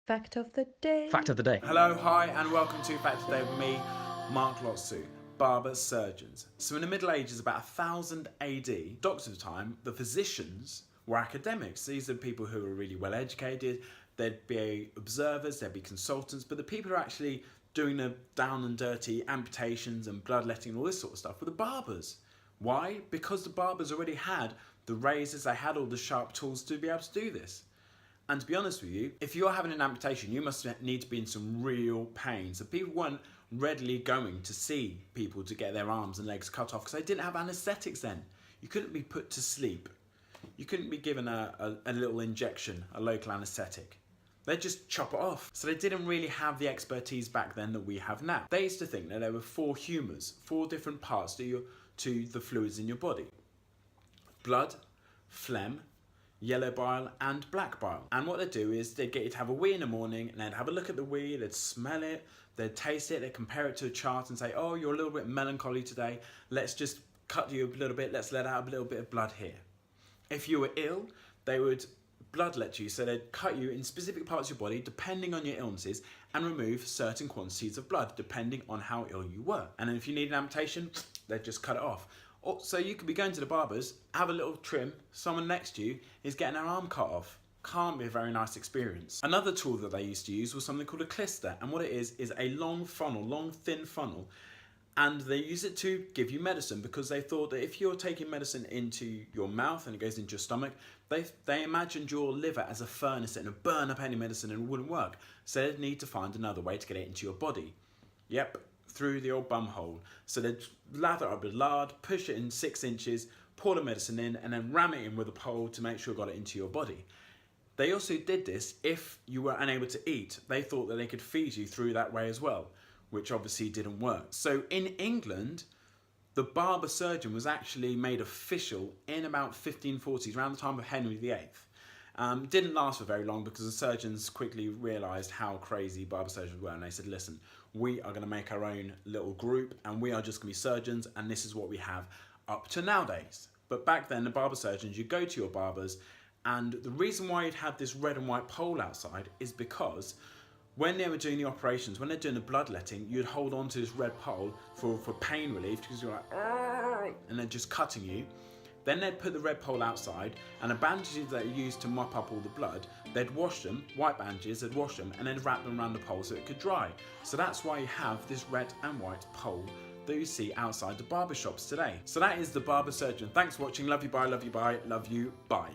Fact of the day. Fact of the day. Hello, hi, and welcome to Fact of the Day with me, Mark Lotsu, Barber Surgeons. So in the Middle Ages, about 1000 AD, doctors of the time, the physicians were academics. These are people who were really well educated. There'd be observers, there'd be consultants, but the people who are actually doing the down and dirty amputations and bloodletting and all this sort of stuff were the barbers. Why? Because the barbers already had the razors, they had all the sharp tools to be able to do this. And to be honest with you, if you're having an amputation, you must need to be in some real pain. So people weren't readily going to see people to get their arms and legs cut off because they didn't have anaesthetics then. You couldn't be put to sleep. You couldn't be given a little injection, a local anaesthetic. They'd just chop it off. So they didn't really have the expertise back then that we have now. They used to think that there were 4 humours, 4 different parts to the fluids in your body. Blood, phlegm, yellow bile and black bile. And what they'd do is they'd get you to have a wee in the morning and they'd have a look at the wee, they'd smell it, they'd taste it, they'd compare it to a chart and say, oh, you're a little bit melancholy today, let's just cut you a little bit, let's let out a little bit of blood here. If you were ill, they would bloodlet you, so they'd cut you in specific parts of your body depending on your illnesses and remove certain quantities of blood depending on how ill you were. And then if you need an amputation, they'd just cut it off. So you could be going to the barbers, have a little trim, someone next to you is getting their arm cut off. Can't be a very nice experience. Another tool that they used to use was something called a klister, and what it is a long funnel, long thin funnel, and they use it to give you medicine because they thought that if you're taking medicine into your mouth and it goes into your stomach, they imagined your liver as a furnace and it would burn up any medicine and it wouldn't work. So they'd need to find another way to get it into your body. Yep, through the old bum hole. So they'd lather up with lard, push it in 6 inches, pour the medicine in, and then ram it in with a pole to make sure it got it into your body. They also did this if you were unable to eat. They thought that they could feed you through that way as well, which obviously didn't work. So in England, the barber surgeon was actually made official in about 1540s, around the time of Henry VIII. Didn't last for very long because the surgeons quickly realised how crazy barber surgeons were, and they said, listen, we are going to make our own little group and we are just going to be surgeons, and this is what we have up to nowadays. But back then, the barber surgeons, you go to your barbers, and the reason why you'd have this red and white pole outside is because when they were doing the operations, when they're doing the bloodletting, you'd hold on to this red pole for pain relief because you're like, argh, and they're just cutting you. Then they'd put the red pole outside, and the bandages that are used to mop up all the blood, they'd wash them, white bandages, they'd wash them, and then wrap them around the pole so it could dry. So that's why you have this red and white pole that you see outside the barber shops today. So that is the barber surgeon. Thanks for watching. Love you, bye, love you, bye, love you, bye.